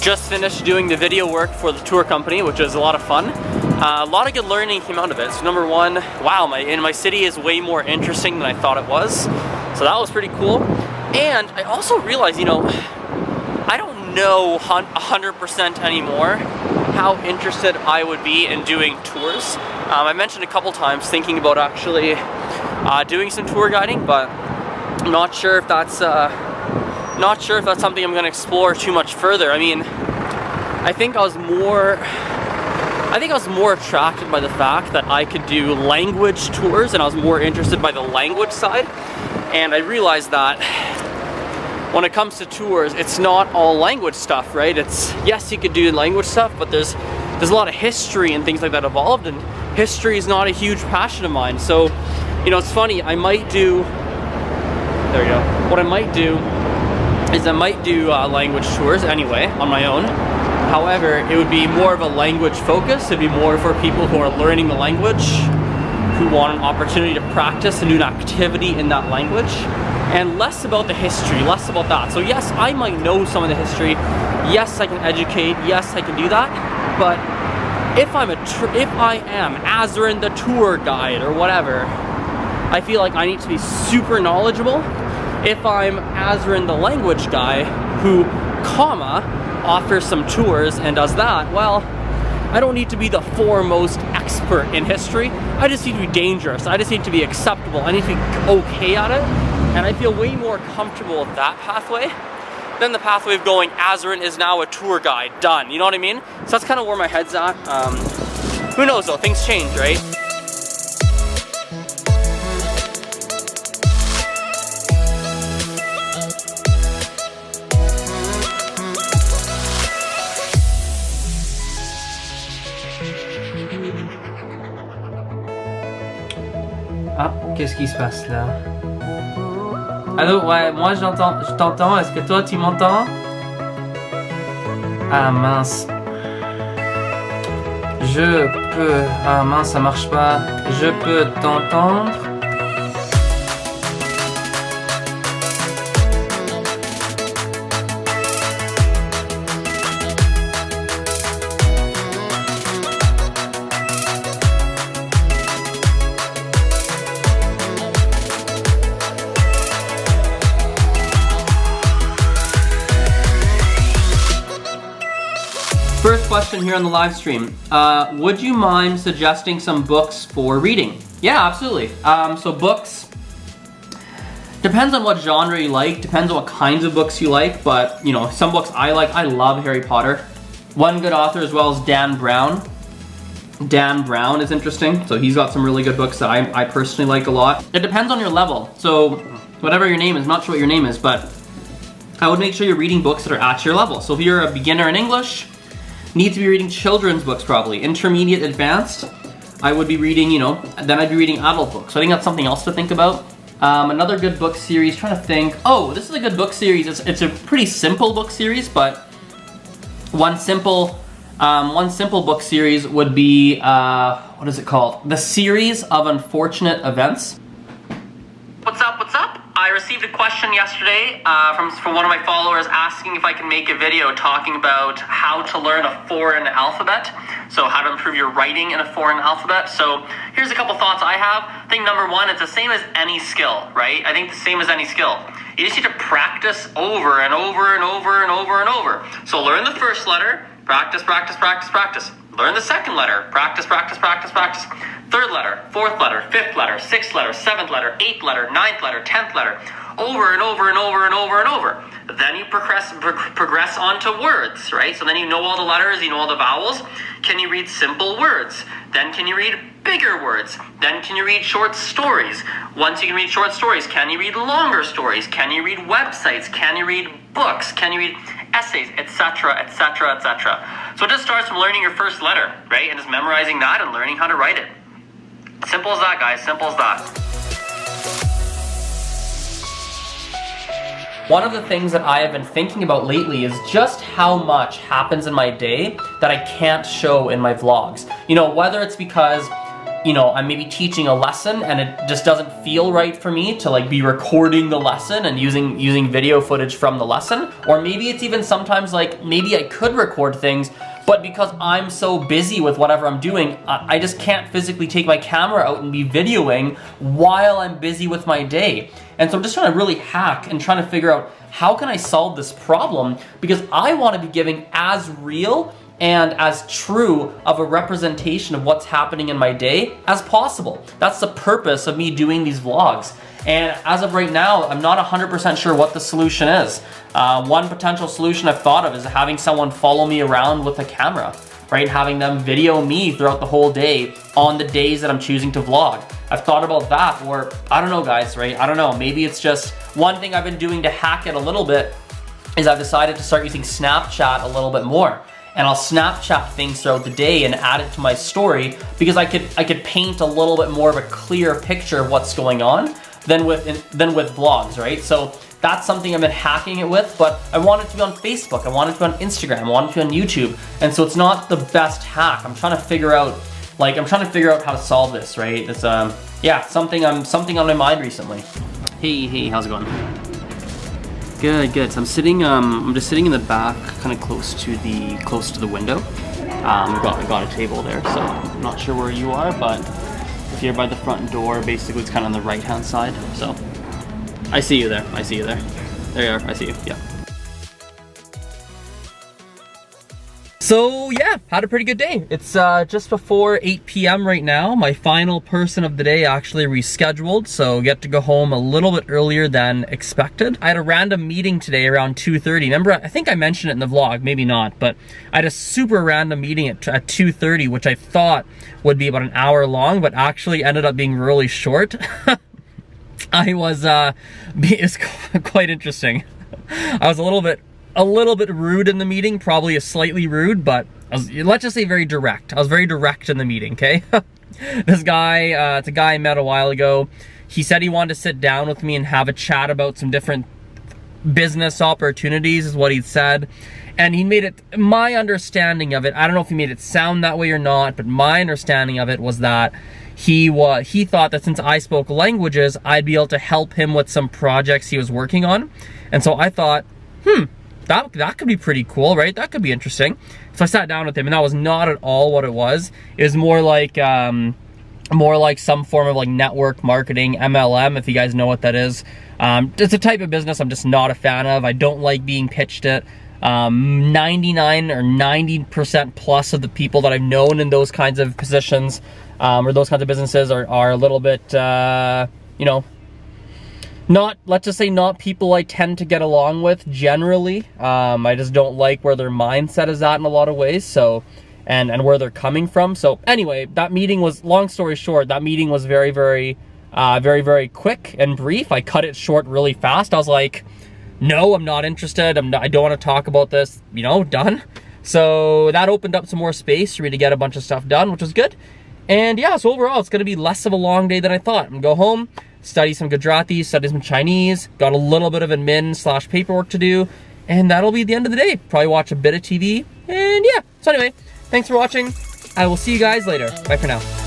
just finished doing the video work for the tour company, which was a lot of fun. A lot of good learning came out of it. So number one, wow, my city is way more interesting than I thought it was. So that was pretty cool. And I also realized, you know, I don't know 100% anymore how interested I would be in doing tours. I mentioned a couple times thinking about actually doing some tour guiding, but I'm not sure if that's something I'm going to explore too much further. I mean, I think I was more attracted by the fact that I could do language tours, and I was more interested by the language side. And I realized that when it comes to tours, it's not all language stuff, right? It's, yes, you could do language stuff, but there's a lot of history and things like that involved, and history is not a huge passion of mine. So, you know, it's funny, I might do, there you go. What I might do is I might do language tours anyway on my own. However, it would be more of a language focus. It'd be more for people who are learning the language, who want an opportunity to practice and do an activity in that language, and less about the history, less about that. So yes, I might know some of the history. Yes, I can educate. Yes, I can do that. But if I am AZREN the tour guide or whatever, I feel like I need to be super knowledgeable. If I'm AZREN the language guy who, offers some tours and does that, well, I don't need to be the foremost expert in history. I just need to be dangerous. I just need to be acceptable. I need to be okay at it. And I feel way more comfortable with that pathway than the pathway of going, AZREN is now a tour guide, done. You know what I mean? So that's kind of where my head's at. Who knows though, things change, right? Ah, qu'est-ce qui se passe là? Allô, ouais, moi je t'entends, est-ce que toi tu m'entends? Ah mince. Ah mince, ça marche pas. Je peux t'entendre? First question here on the live stream. Would you mind suggesting some books for reading? Yeah, absolutely. So books, depends on what genre you like, depends on what kinds of books you like, but you know, some books I like, I love Harry Potter. One good author as well is Dan Brown. Dan Brown is interesting, so he's got some really good books that I personally like a lot. It depends on your level, so whatever your name is, I'm not sure what your name is, but I would make sure you're reading books that are at your level. So if you're a beginner in English, need to be reading children's books probably. Intermediate, advanced, I would be reading, you know, then I'd be reading adult books. So I think that's something else to think about. Another good book series, trying to think. Oh, this is a good book series. It's a pretty simple book series, but one simple book series would be, what is it called? The Series of Unfortunate Events. What's up, what's up? I received a question yesterday from one of my followers asking if I can make a video talking about how to learn a foreign alphabet. So how to improve your writing in a foreign alphabet. So here's a couple thoughts I have. I think number one, it's the same as any skill, right? I think the same as any skill. You just need to practice over and over and over and over and over. So learn the first letter, practice, practice, practice, practice. Learn the second letter, practice, practice, practice, practice. Third letter, fourth letter, fifth letter, sixth letter, seventh letter, eighth letter, ninth letter, 10th letter, over and over and over and over and over. Then you progress onto words, right? So then you know all the letters, you know all the vowels. Can you read simple words? Then can you read bigger words? Then can you read short stories? Once you can read short stories, can you read longer stories? Can you read websites? Can you read books? Can you read essays, etc., etc., etc.? So it just starts from learning your first letter, right? And just memorizing that and learning how to write it. Simple as that, guys. Simple as that. One of the things that I have been thinking about lately is just how much happens in my day that I can't show in my vlogs. You know, whether it's because you know, I'm maybe teaching a lesson and it just doesn't feel right for me to like be recording the lesson and using video footage from the lesson. Or maybe it's even sometimes like, maybe I could record things, but because I'm so busy with whatever I'm doing, I just can't physically take my camera out and be videoing while I'm busy with my day. And so I'm just trying to really hack and trying to figure out how can I solve this problem, because I want to be giving as real and as true of a representation of what's happening in my day as possible. That's the purpose of me doing these vlogs. And as of right now, I'm not 100% sure what the solution is. One potential solution I've thought of is having someone follow me around with a camera, right? Having them video me throughout the whole day on the days that I'm choosing to vlog. I've thought about that, or I don't know guys, right? I don't know, maybe it's just one thing I've been doing to hack it a little bit is I've decided to start using Snapchat a little bit more. And I'll Snapchat things throughout the day and add it to my story, because I could paint a little bit more of a clear picture of what's going on than with vlogs, right? So that's something I've been hacking it with, but I want it to be on Facebook, I want it to be on Instagram, I want it to be on YouTube, and so it's not the best hack. I'm trying to figure out how to solve this, right? It's yeah, something on my mind recently. Hey, how's it going? Good. So I'm just sitting in the back, kind of close to the window. We've got a table there, so I'm not sure where you are, but if you're by the front door, basically it's kind of on the right-hand side. So I see you there. There you are. I see you. Yeah. So yeah, had a pretty good day. It's just before 8 p.m. right now. My final person of the day actually rescheduled, so get to go home a little bit earlier than expected. I had a random meeting today around 2:30. Remember, I think I mentioned it in the vlog, maybe not, but I had a super random meeting at 2:30, which I thought would be about an hour long, but actually ended up being really short. It's quite interesting. I was a little bit rude in the meeting, probably slightly rude, but let's just say very direct. I was very direct in the meeting, okay? This guy, it's a guy I met a while ago. He said he wanted to sit down with me and have a chat about some different business opportunities, is what he said. And he made it, my understanding of it, I don't know if he made it sound that way or not, but my understanding of it was that he thought that since I spoke languages, I'd be able to help him with some projects he was working on. And so I thought, that could be pretty cool, right? That could be interesting. So I sat down with him, and that was not at all what it was. It was more like some form of like network marketing, MLM, if you guys know what that is. It's a type of business I'm just not a fan of. I don't like being pitched it. 99 or 90% plus of the people that I've known in those kinds of positions, or those kinds of businesses are a little bit, you know, let's just say not people I tend to get along with generally. I just don't like where their mindset is at in a lot of ways, so, and where they're coming from. So anyway, that meeting was, long story short, that meeting was very, very quick and brief. I cut it short really fast. I was like, no, I'm not interested. I don't want to talk about this, you know, done. So that opened up some more space for me to get a bunch of stuff done, which was good. And yeah, so overall, it's going to be less of a long day than I thought. I'm going to go home, study some Gujarati, study some Chinese, got a little bit of admin / paperwork to do, and that'll be the end of the day. Probably watch a bit of TV, and yeah. So anyway, thanks for watching. I will see you guys later. Bye for now.